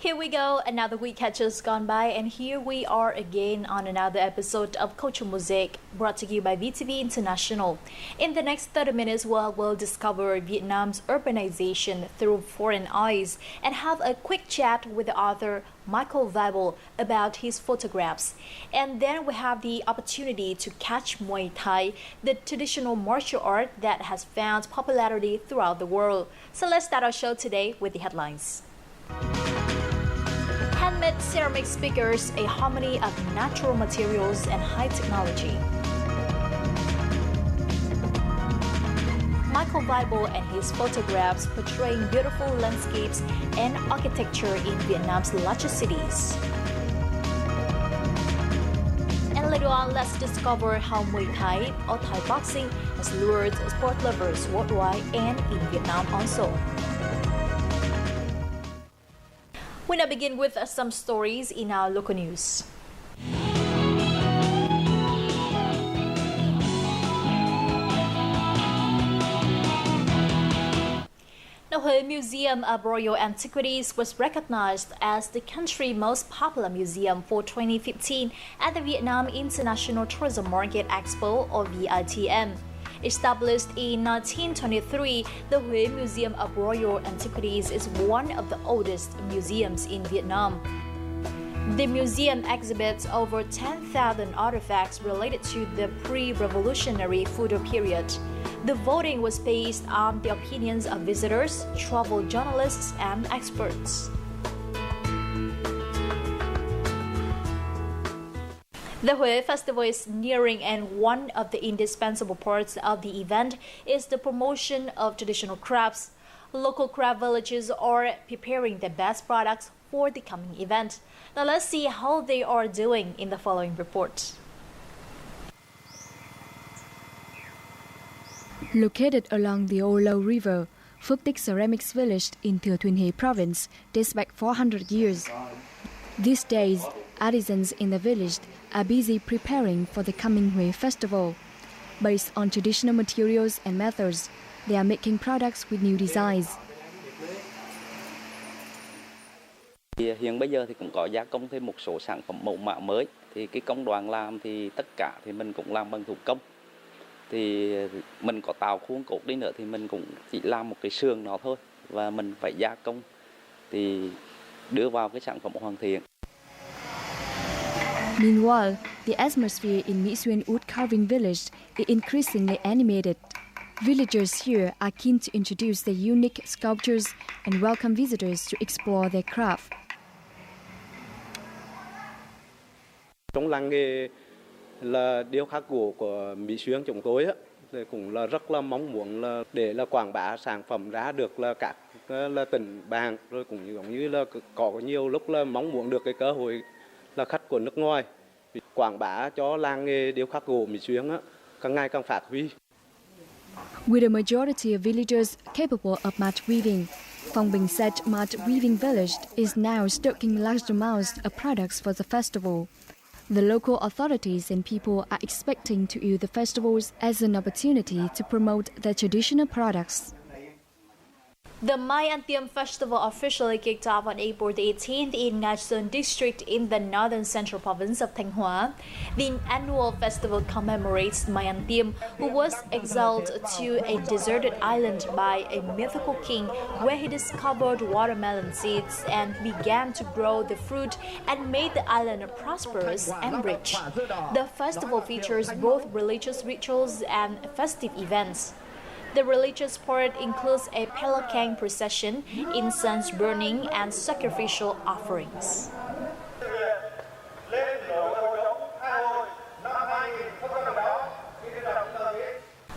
Here we go, another week has just gone by, and here we are again on another episode of Culture Mosaic, brought to you by VTV International. In the next 30 minutes, we'll discover Vietnam's urbanization through foreign eyes and have a quick chat with the author Michael Weibel about his photographs. And then we have the opportunity to catch Muay Thai, the traditional martial art that has found popularity throughout the world. So let's start our show today with the headlines. Handmade ceramic speakers, a harmony of natural materials and high technology. Michael Weibel and his photographs portraying beautiful landscapes and architecture in Vietnam's largest cities. And later on, let's discover how Muay Thai or Thai boxing has lured sport lovers worldwide and in Vietnam also. We now begin with some stories in our local news. The Hue Museum of Royal Antiquities was recognized as the country's most popular museum for 2015 at the Vietnam International Tourism Market Expo or VITM. Established in 1923, the Hue Museum of Royal Antiquities is one of the oldest museums in Vietnam. The museum exhibits over 10,000 artifacts related to the pre-revolutionary Phuto period. The voting was based on the opinions of visitors, travel journalists, and experts. The Hue Festival is nearing, and one of the indispensable parts of the event is the promotion of traditional crafts. Local craft villages are preparing the best products for the coming event. Now let's see how they are doing in the following report. Located along the Ô Lâu River, Phước Tích Ceramics Village in Thừa Thiên Huế province dates back 400 years. These days, artisans in the village are busy preparing for the coming Hue Festival. Based on traditional materials and methods, they are making products with new designs. Hiện bây giờ thì cũng có gia công thêm một số sản phẩm mẫu mã mới. Thì cái công đoạn làm thì tất cả thì mình cũng làm bằng thủ công. Thì mình có tạo khuôn cột đi nữa thì mình cũng chỉ làm một cái sườn nó thôi, và mình phải gia công thì đưa vào cái sản phẩm hoàn thiện. Meanwhile, the atmosphere in Mỹ Xuyên Wood Carving Village is increasingly animated. Villagers here are keen to introduce their unique sculptures and welcome visitors to explore their craft. Trong làng nghề là điêu khắc gỗ của Mỹ Xuyên chúng tôi thì cũng là rất là mong muốn là để là quảng bá sản phẩm ra được là các là tỉnh bạn, rồi cũng giống như là có nhiều lúc là mong muốn được cái cơ hội là khách của nước ngoài, quảng bá cho làng nghề điêu khắc gỗ Mỹ Xuyên càng ngày càng phát huy. With a majority of villagers capable of mat weaving, Phong Bình said mat weaving village is now stocking large amounts of products for the festival. The local authorities and people are expecting to use the festivals as an opportunity to promote their traditional products. The Mai An Tiêm Festival officially kicked off on April 18th in Nga Sơn district in the northern central province of Thanh Hóa. The annual festival commemorates Mai An Tiêm, who was exiled to a deserted island by a mythical king, where he discovered watermelon seeds and began to grow the fruit and made the island prosperous and rich. The festival features both religious rituals and festive events. The religious part includes a pelican procession, incense burning, and sacrificial offerings.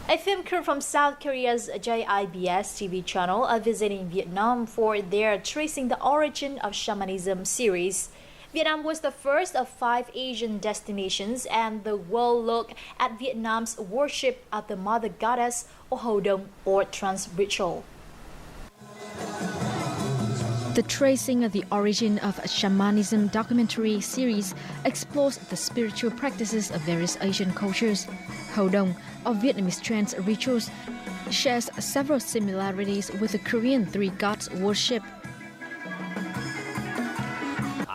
A film crew from South Korea's JIBS TV channel are visiting Vietnam for their Tracing the Origin of Shamanism series. Vietnam was the first of 5 Asian destinations, and the world looked at Vietnam's worship of the mother goddess or Ho Dong or trance ritual. The Tracing of the Origin of Shamanism documentary series explores the spiritual practices of various Asian cultures. Ho Dong, or Vietnamese trance rituals, shares several similarities with the Korean three gods worship.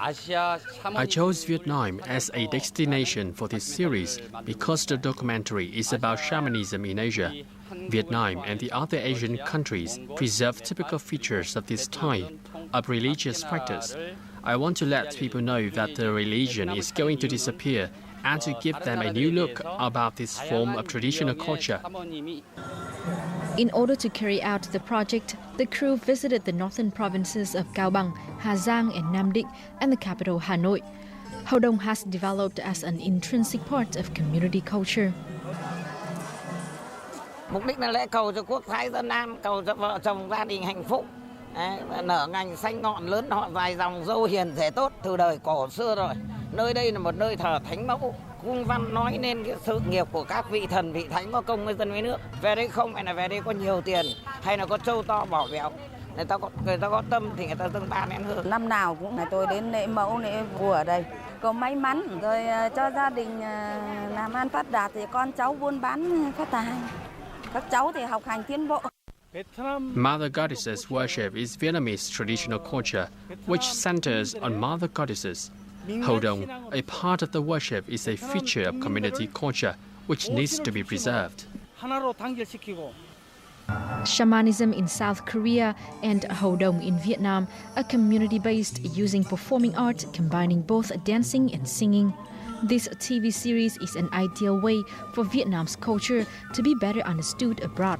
I chose Vietnam as a destination for this series because the documentary is about shamanism in Asia. Vietnam and the other Asian countries preserve typical features of this type of religious practice. I want to let people know that the religion is going to disappear and to give them a new look about this form of traditional culture. In order to carry out the project, the crew visited the northern provinces of Cao Bằng, Hà Giang and Nam Định and the capital Hanoi. Hầu Đồng has developed as an intrinsic part of community culture. Mục đích là lễ cầu cho quốc thái dân an, cầu cho vợ chồng gia đình hạnh phúc. Nở ngành xanh ngọn lớn họ dài dòng dâu hiền thể tốt từ đời cổ xưa rồi. Nơi đây là một nơi thờ thánh mẫu, cung văn nói nên cái sự nghiệp của các vị thần vị thánh có công với dân với nước. Về đây không phải là về đây có nhiều tiền hay là có trâu to bỏ béo. Người ta có tâm thì người ta dâng 3 nén hương. Năm nào cũng là tôi đến lễ mẫu lễ vua ở đây. Cầu may mắn rồi cho gia đình làm ăn phát đạt thì con cháu buôn bán phát tài. Các cháu thì học hành tiến bộ. Mother Goddesses worship is Vietnamese traditional culture, which centers on Mother Goddesses. Hầu Đồng, a part of the worship, is a feature of community culture, which needs to be preserved. Shamanism in South Korea and Hầu Đồng in Vietnam are community-based, using performing art combining both dancing and singing. This TV series is an ideal way for Vietnam's culture to be better understood abroad.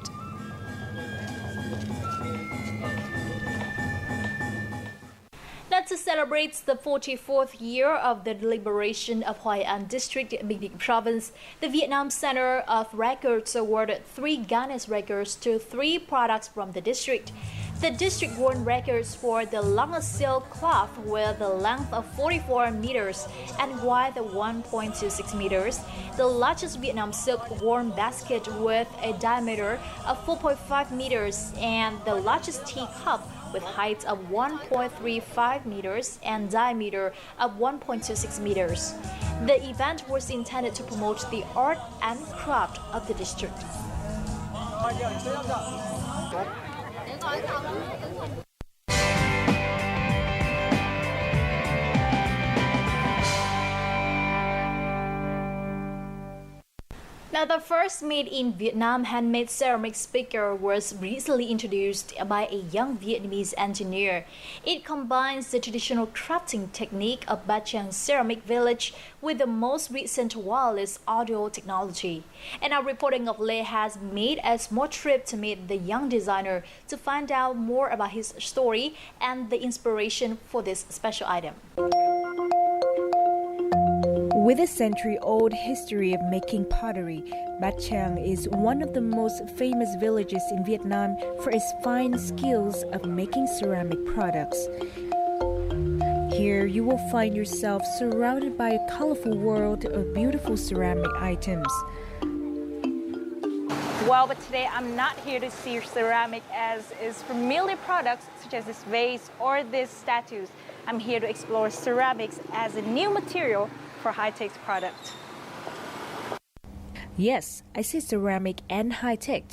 That celebrates the 44th year of the liberation of Hoi An District in Bình Định Province. The Vietnam Center of Records awarded 3 Guinness records to 3 products from the district. The district won records for the longest silk cloth with a length of 44 meters and width of 1.26 meters, the largest Vietnam silk worn basket with a diameter of 4.5 meters, and the largest teacup with height of 1.35 meters and diameter of 1.26 meters. The event was intended to promote the art and craft of the district. Now, the first made in Vietnam handmade ceramic speaker was recently introduced by a young Vietnamese engineer. It combines the traditional crafting technique of Ba Chang Ceramic Village with the most recent wireless audio technology. And our reporting of Lê has made a small trip to meet the young designer to find out more about his story and the inspiration for this special item. With a century-old history of making pottery, Ba Chang is one of the most famous villages in Vietnam for its fine skills of making ceramic products. Here you will find yourself surrounded by a colorful world of beautiful ceramic items. Well, but today I'm not here to see ceramic as is familiar products such as this vase or these statues. I'm here to explore ceramics as a new material for high-tech product. Yes, I see ceramic and high-tech.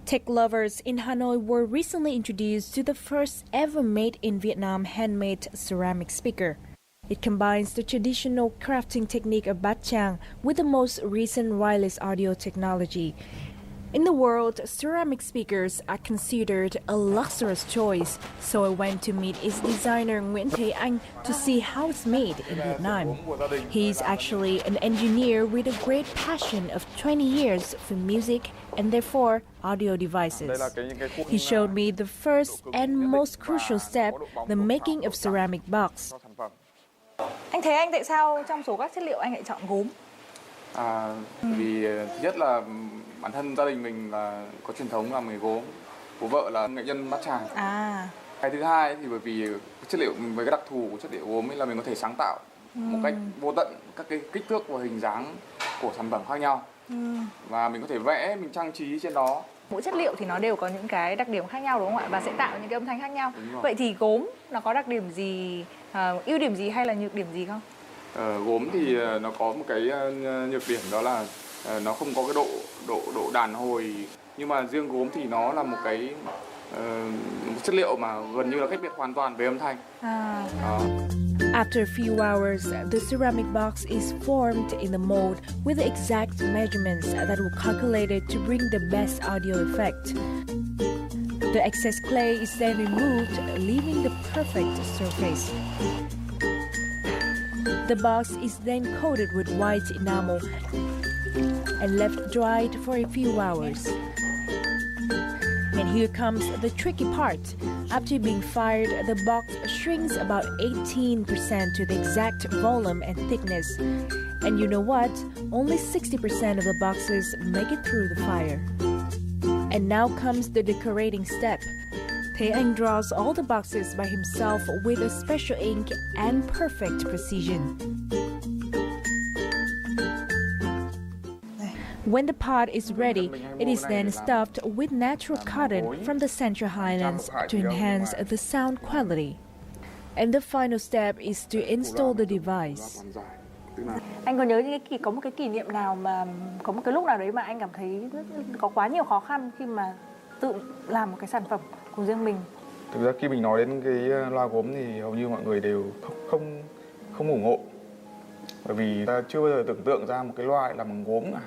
Tech lovers in Hanoi were recently introduced to the first ever made in Vietnam handmade ceramic speaker. It combines the traditional crafting technique of Ba Chang with the most recent wireless audio technology. In the world, ceramic speakers are considered a luxurious choice, so I went to meet its designer Nguyễn Thế Anh to see how it's made in Vietnam. He's actually an engineer with a great passion of 20 years for music and therefore audio devices. He showed me the first and most crucial step, the making of ceramic box. Anh Thế Anh, tại sao trong số các chất liệu anh lại chọn gốm? Vì thứ nhất là bản thân gia đình mình là có truyền thống làm nghề gốm, bố vợ là nghệ nhân bát tràng. Cái thứ hai thì bởi vì chất liệu với cái đặc thù của chất liệu gốm ấy là mình có thể sáng tạo một cách vô tận các cái kích thước và hình dáng của sản phẩm khác nhau, và mình có thể vẽ, mình trang trí trên đó. Mỗi chất liệu thì nó đều có những cái đặc điểm khác nhau đúng không ạ, và sẽ tạo những cái âm thanh khác nhau. Vậy thì gốm nó có đặc điểm gì, ưu điểm gì hay là nhược điểm gì không? Gốm thì nó có một cái nhược điểm, đó là nó không có cái độ đàn hồi, nhưng mà riêng gốm thì nó là một cái một chất liệu mà gần như là cách biệt hoàn toàn về âm thanh. After a few hours, the ceramic box is formed in the mold with the exact measurements that were calculated to bring the best audio effect. The excess clay is then removed, leaving the perfect surface. The box is then coated with white enamel and left dried for a few hours. And here comes the tricky part. After being fired, the box shrinks about 18% to the exact volume and thickness. And you know what? Only 60% of the boxes make it through the fire. And now comes the decorating step. Thế Anh draws all the boxes by himself with a special ink and perfect precision. When the pot is ready, it is then stuffed with natural cotton from the Central Highlands to enhance the sound quality. And the final step is to install the device. Anh có nhớ có một cái kỷ niệm nào mà có một cái lúc nào đấy mà anh cảm thấy có quá nhiều khó khăn khi mà tự làm một cái sản phẩm của riêng mình? Thực ra khi mình nói đến cái loa gốm thì hầu như mọi người đều không ủng hộ. Bởi vì ta chưa bao giờ tưởng tượng ra một cái loa lại làm bằng gốm cả.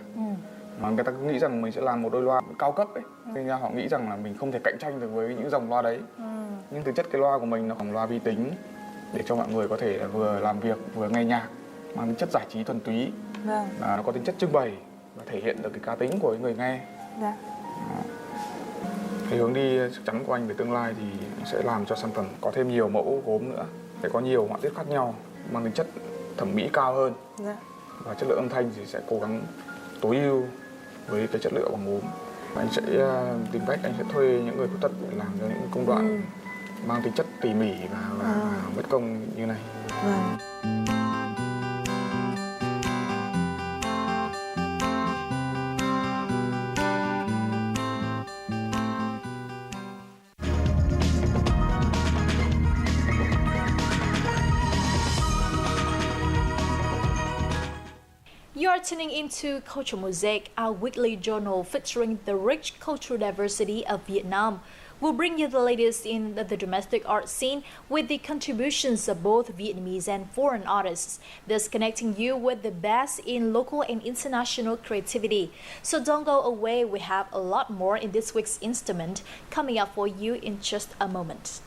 Mà người ta cứ nghĩ rằng mình sẽ làm một đôi loa cao cấp ấy. Nên ra họ nghĩ rằng là mình không thể cạnh tranh được với những dòng loa đấy. Nhưng thực chất cái loa của mình nó là loa vi tính để cho mọi người có thể là vừa làm việc vừa nghe nhạc, mang tính chất giải trí thuần túy. Nó có tính chất trưng bày và thể hiện được cái cá tính của người nghe. Cái hướng đi chắc chắn của anh về tương lai thì sẽ làm cho sản phẩm có thêm nhiều mẫu gốm nữa, để có nhiều họa tiết khác nhau, mang tính chất thẩm mỹ cao hơn. Và chất lượng âm thanh thì sẽ cố gắng tối ưu với cái chất lượng bằng gốm. Anh sẽ tìm cách anh sẽ thuê những người khuyết tật để làm cho những công đoạn mang tính chất tỉ mỉ và mất công như này. You are tuning into Culture Mosaic, our weekly journal featuring the rich cultural diversity of Vietnam. We'll bring you the latest in the domestic art scene with the contributions of both Vietnamese and foreign artists, thus connecting you with the best in local and international creativity. So don't go away, we have a lot more in this week's instrument coming up for you in just a moment.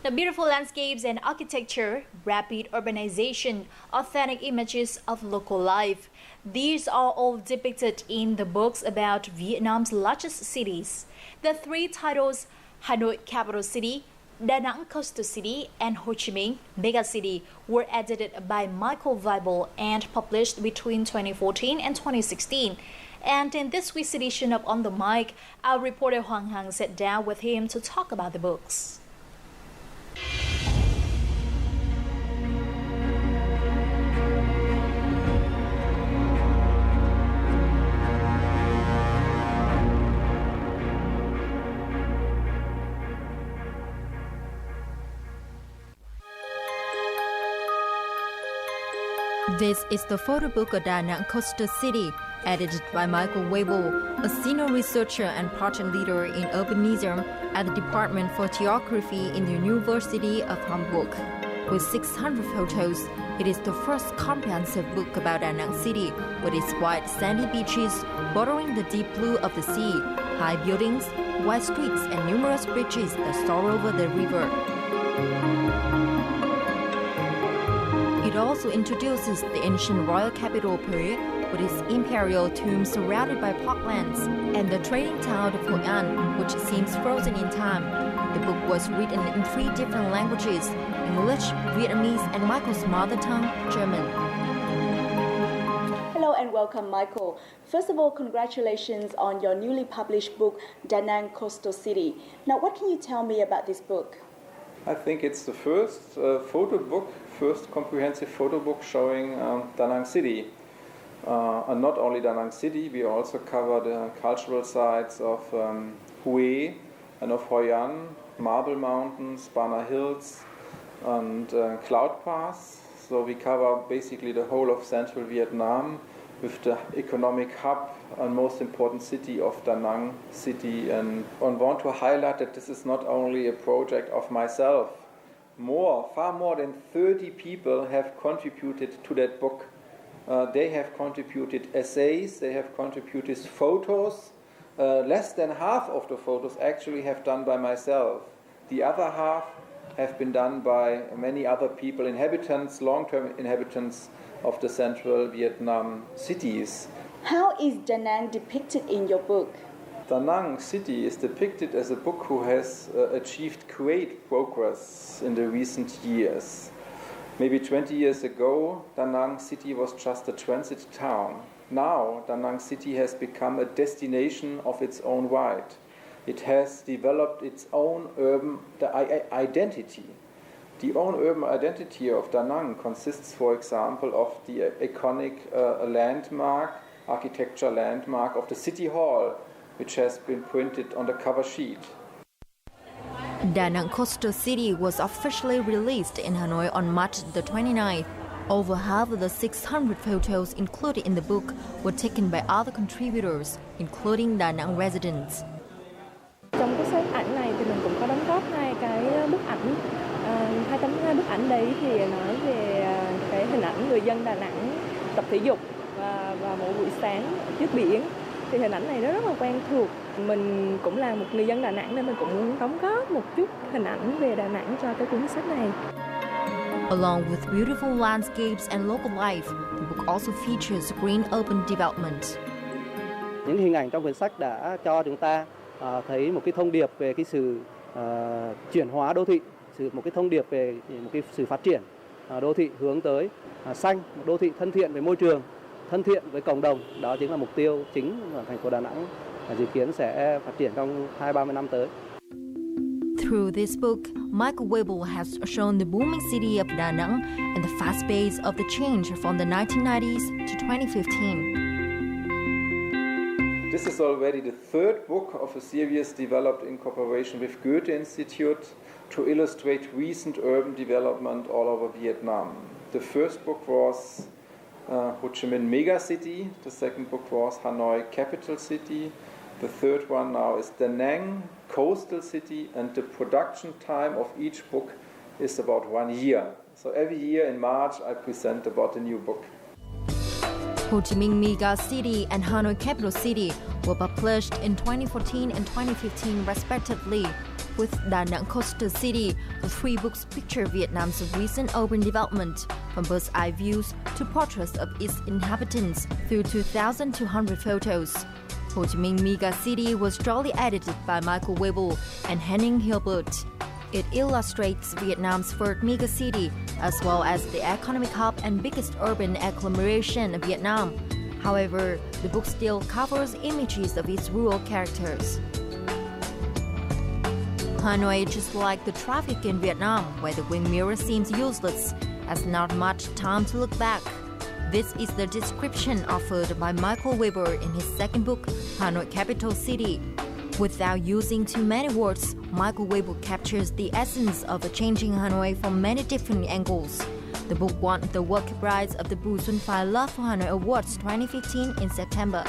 The beautiful landscapes and architecture, rapid urbanization, authentic images of local life. These are all depicted in the books about Vietnam's largest cities. The three titles, Hanoi Capital City, Da Nang Coastal City, and Ho Chi Minh Mega City, were edited by Michael Weibel and published between 2014 and 2016. And in this week's edition of On the Mic, our reporter Hoàng Hằng sat down with him to talk about the books. This is the photo book of Da Nang Coastal City, edited by Michael Weibel, a senior researcher and project leader in urbanism at the Department for Geography in the University of Hamburg. With 600 photos, it is the first comprehensive book about Da Nang City, with its wide sandy beaches bordering the deep blue of the sea, high buildings, wide streets, and numerous bridges that soar over the river. It also introduces the ancient royal capital period with its imperial tomb surrounded by parklands and the trading town of Hội An, which seems frozen in time. The book was written in 3 different languages: English, Vietnamese, and Michael's mother tongue, German. Hello and welcome, Michael. First of all, congratulations on your newly published book, Da Nang Coastal City. Now, what can you tell me about this book? I think it's the first first comprehensive photo book showing Da Nang City. And not only Da Nang City, we also cover the cultural sites of Hue and of Hoi An, Marble Mountains, Bana Hills, and Cloud Pass. So we cover basically the whole of central Vietnam with the economic hub and most important city of Da Nang City. And I want to highlight that this is not only a project of myself. Far more than 30 people have contributed to that book. They have contributed essays, they have contributed photos. Less than half of the photos actually have done by myself. The other half have been done by many other people, inhabitants, long-term inhabitants of the central Vietnam cities. How is Da Nang depicted in your book? Da Nang City is depicted as a book who has achieved great progress in the recent years. Maybe 20 years ago, Da Nang City was just a transit town. Now, Da Nang City has become a destination of its own right. It has developed its own urban identity. The own urban identity of Da Nang consists, for example, of the iconic architecture landmark of the City Hall, which has been printed on the cover sheet. Da Nang Coastal City was officially released in Hanoi on March the 29th. Over half of the 600 photos included in the book were taken by other contributors, including Da Nang residents. Trong cái set ảnh này thì mình cũng có đóng góp hai bức ảnh. Hai bức ảnh đấy thì nói về cái hình ảnh người dân Đà Nẵng tập thể dục và mỗi buổi sáng trước biển. Thì hình ảnh này nó rất là quen thuộc. Mình cũng là một người dân Đà Nẵng nên mình cũng muốn đóng góp một chút hình ảnh về Đà Nẵng cho cái cuốn sách này. Along with beautiful landscapes and local life, the book also features green urban development. Những hình ảnh trong quyển sách đã cho chúng ta thấy một cái thông điệp về cái sự chuyển hóa đô thị, một cái thông điệp về một cái sự phát triển đô thị hướng tới xanh, một đô thị thân thiện với môi trường, thân thiện với cộng đồng. Đó chính là mục tiêu chính mà thành phố Đà Nẵng dự kiến sẽ phát triển trong 20-30 năm tới. Through this book, Michael Webel has shown the booming city of Da Nang and the fast pace of the change from the 1990s to 2015. This is already the third book of a series developed in cooperation with Goethe Institute to illustrate recent urban development all over Vietnam. The first book was Ho Chi Minh Megacity, the second book was Hanoi Capital City, the third one now is Da Nang Coastal City, and the production time of each book is about 1 year. So every year in March I present about a new book. Ho Chi Minh Mega City and Hanoi Capital City were published in 2014 and 2015 respectively. With Da Nang Coastal City, the three books picture Vietnam's recent urban development, from bird's eye views to portraits of its inhabitants through 2,200 photos. Ho Chi Minh Mega City was jointly edited by Michael Webel and Henning Hilbert. It illustrates Vietnam's first mega city, as well as the economic hub and biggest urban agglomeration of Vietnam. However, the book still covers images of its rural characters. Hanoi, just like the traffic in Vietnam, where the wing mirror seems useless, has not much time to look back. This is the description offered by Michael Weber in his second book, Hanoi Capital City. Without using too many words, Michael Weber captures the essence of a changing Hanoi from many different angles. The book won the World Prize of the Bu Xuân Phai Love for Hanoi Awards 2015 in September.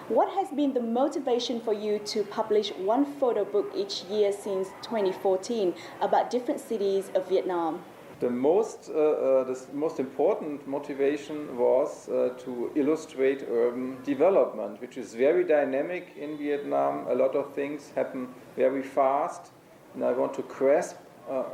What has been the motivation for you to publish one photo book each year since 2014 about different cities of Vietnam? The most important motivation was to illustrate urban development, which is very dynamic in Vietnam. A lot of things happen very fast, and I want to grasp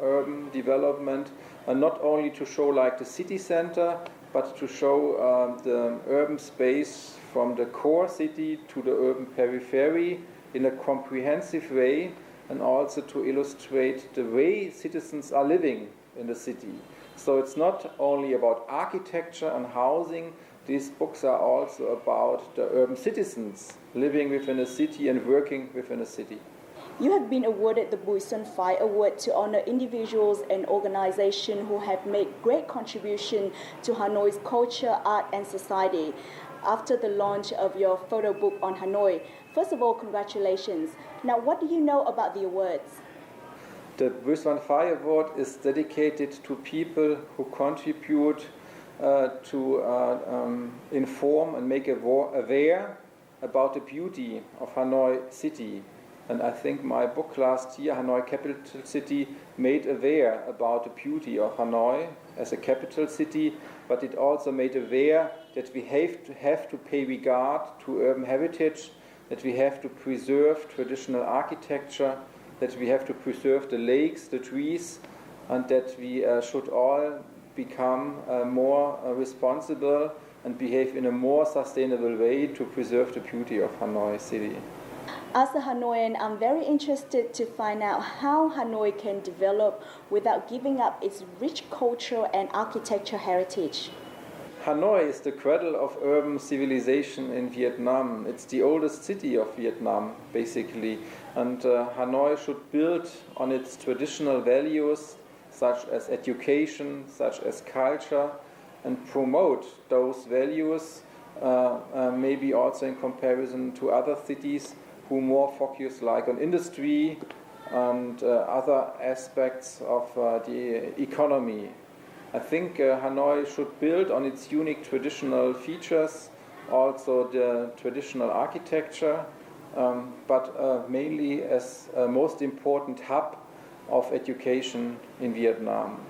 urban development, and not only to show like the city center, but to show the urban space from the core city to the urban periphery in a comprehensive way, and also to illustrate the way citizens are living in the city. So it's not only about architecture and housing, these books are also about the urban citizens living within a city and working within a city. You have been awarded the Bu Xuân Phai Award to honor individuals and organizations who have made great contribution to Hanoi's culture, art and society. After the launch of your photo book on Hanoi, first of all, congratulations. Now, what do you know about the awards? The Bu Xuân Phai Award is dedicated to people who contribute to inform and make aware about the beauty of Hanoi city. And I think my book last year, Hanoi Capital City, made aware about the beauty of Hanoi as a capital city, but it also made aware that we have to pay regard to urban heritage, that we have to preserve traditional architecture, that we have to preserve the lakes, the trees, and that we should all become more responsible and behave in a more sustainable way to preserve the beauty of Hanoi city. As a Hanoian, I'm very interested to find out how Hanoi can develop without giving up its rich cultural and architecture heritage. Hanoi is the cradle of urban civilization in Vietnam. It's the oldest city of Vietnam, basically. And Hanoi should build on its traditional values, such as education, such as culture, and promote those values, maybe also in comparison to other cities who more focus like on industry and other aspects of the economy. I think Hanoi should build on its unique traditional features, also the traditional architecture, but mainly as a most important hub of education in Vietnam.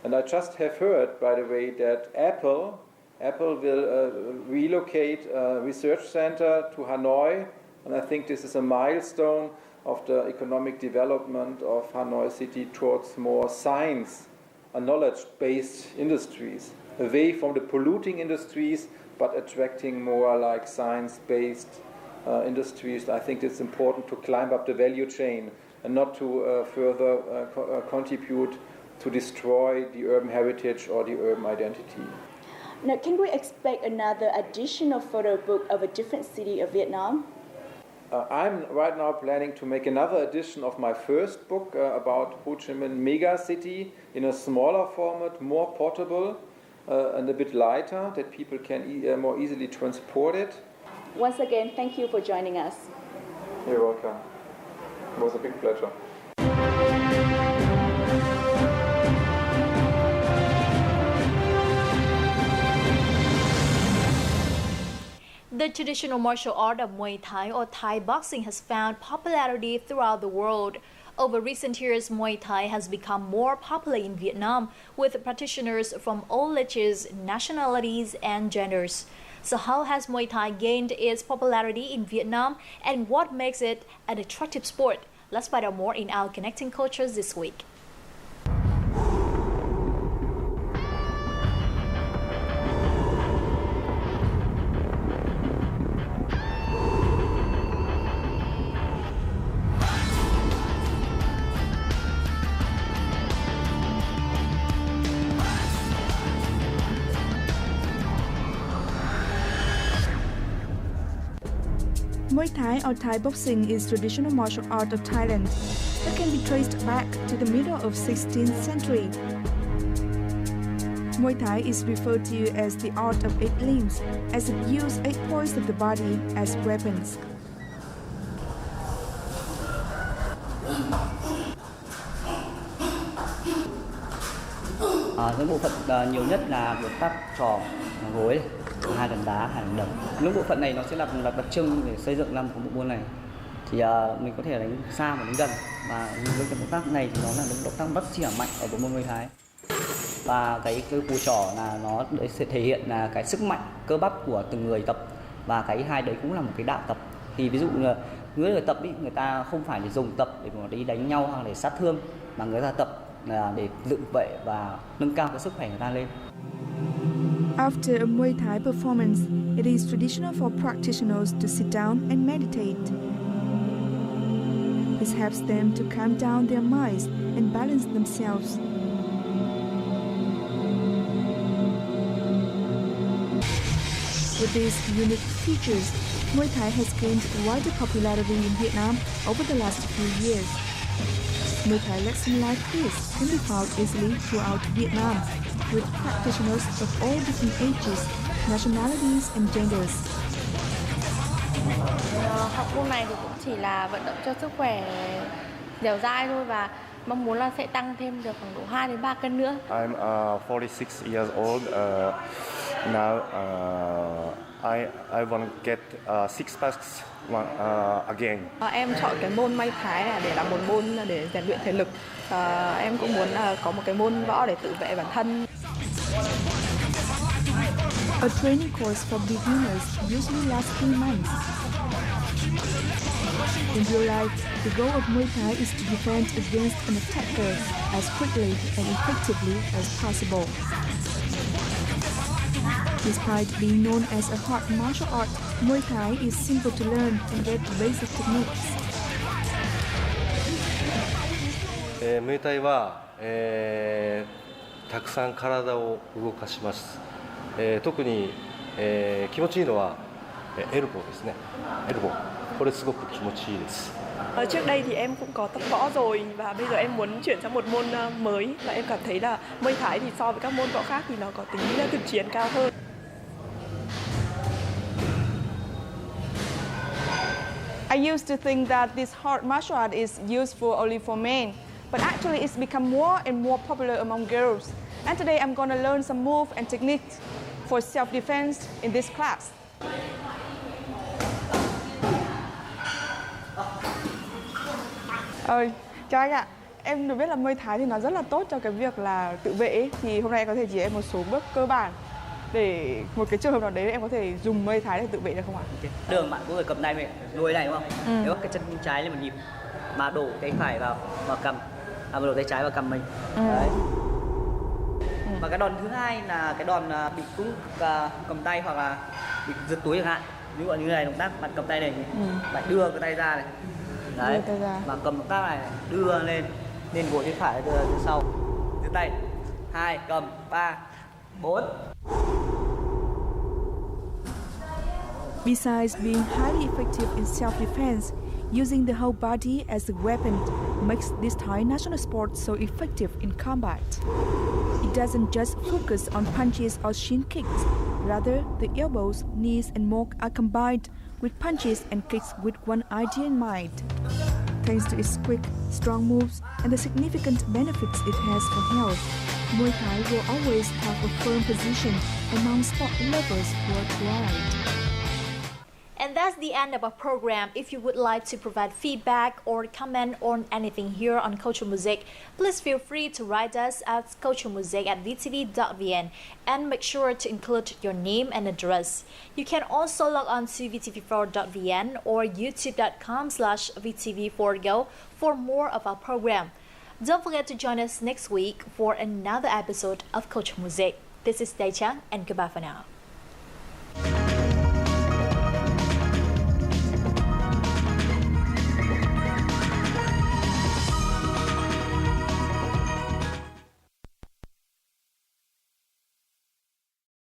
And I just have heard, by the way, that Apple will relocate a research center to Hanoi, and I think this is a milestone of the economic development of Hanoi city towards more science and knowledge-based industries, away from the polluting industries, but attracting more like science-based industries. I think it's important to climb up the value chain and not to further contribute to destroy the urban heritage or the urban identity. Now, can we expect another additional photo book of a different city of Vietnam? I'm right now planning to make another edition of my first book about Ho Chi Minh mega city in a smaller format, more portable and a bit lighter, that people can more easily transport it. Once again, thank you for joining us. You're welcome. It was a big pleasure. The traditional martial art of Muay Thai or Thai boxing has found popularity throughout the world. Over recent years, Muay Thai has become more popular in Vietnam, with practitioners from all ages, nationalities, and genders. So how has Muay Thai gained its popularity in Vietnam, and what makes it an attractive sport? Let's find out more in our Connecting Cultures this week. Muay Thai or Thai boxing is traditional martial art of Thailand that can be traced back to the middle of 16th century. Muay Thai is referred to as the art of 8 limbs, as it uses 8 points of the body as weapons. Những bộ phận nhiều nhất là động tác trò, gối, 2 lần đá, 2 lần đấm. Những bộ phận này nó sẽ là đặc trưng để xây dựng ra một bộ môn này. Thì mình có thể đánh xa và đánh gần, và với cái động tác này thì nó là động tác bắt chỉa mạnh ở bộ môn Muay Thái. Và cái cú trỏ là nó sẽ thể hiện là cái sức mạnh cơ bắp của từng người tập, và cái hai đấy cũng là một cái đạo tập. Thì ví dụ là người tập ý, người ta không phải để dùng tập để mà đi đánh nhau hoặc để sát thương, mà người ta tập là để tự vệ và nâng cao cái sức khỏe người ta lên. After a Muay Thai performance, it is traditional for practitioners to sit down and meditate. This helps them to calm down their minds and balance themselves. With these unique features, Muay Thai has gained wider popularity in Vietnam over the last few years. Muay Thai lessons like this can be found easily throughout Vietnam, with practitioners of all different ages, nationalities and genders. Học môn này thì cũng chỉ là vận động cho sức khỏe dẻo dai thôi, và mong muốn là sẽ tăng thêm được khoảng độ 2 đến 3 cân nữa. I'm 46 years old. Now I want to get 6 packs again. Em chọn cái môn may thái là để làm một môn để rèn luyện thể lực. Em cũng muốn có một cái môn võ để tự vệ bản thân. A training course for beginners usually lasts 3 months. In real life, the goal of Muay Thai is to defend against an attacker as quickly and effectively as possible. Despite being known as a hard martial art, Muay Thai is simple to learn and get basic techniques. ムエタイは、たくさん体を動かします。特に、気持ちいいのはエルボーですね。エルボー。これすごく気持ちいいです。Trước đây thì em cũng có tập võ rồi và bây giờ em muốn chuyển sang một môn mới và em cảm thấy là Muay Thai thì so với các môn võ khác thì nó có tính thực chiến cao hơn. I used to think that this hard martial art is useful only for men, but actually it's become more and more popular among girls. And today I'm going to learn some moves and techniques for self-defense in this class. Chào anh ạ. Em được biết là Muay Thai thì nó rất là tốt cho cái việc là tự vệ ấy. Thì hôm nay em có thể chỉ em một số bước cơ bản để một cái trường hợp nào đấy em có thể dùng Muay Thai để tự vệ được không ạ? Đường bạn có người cầm tay về đuôi này đúng không? Nếu cái chân trái lên một nhịp mà đổ tay phải vào cầm, đổ tay trái vào cầm mình. Đấy. Và cái đòn thứ hai là cái đòn bị cũng cầm tay hoặc là bị giật túi chẳng hạn. Ví dụ như này động tác bạn cầm tay này, bạn đưa cái tay ra này. Đấy. Và cầm động tác này đưa lên gối tay phải đưa sau. Đưa tay. 2 cầm 3 4. Besides being highly effective in self-defense, using the whole body as a weapon makes this Thai national sport so effective in combat. It doesn't just focus on punches or shin kicks, rather the elbows, knees and more are combined with punches and kicks with one idea in mind. Thanks to its quick, strong moves and the significant benefits it has for health, Muay Thai will always have a firm position among sport lovers worldwide. And that's the end of our program. If you would like to provide feedback or comment on anything here on Culture Mosaic, please feel free to write us at culturemosaic@vtv.vn and make sure to include your name and address. You can also log on to vtv4.vn or youtube.com/vtv4go for more of our program. Don't forget to join us next week for another episode of Culture Mosaic. This is Dae Chang and goodbye for now.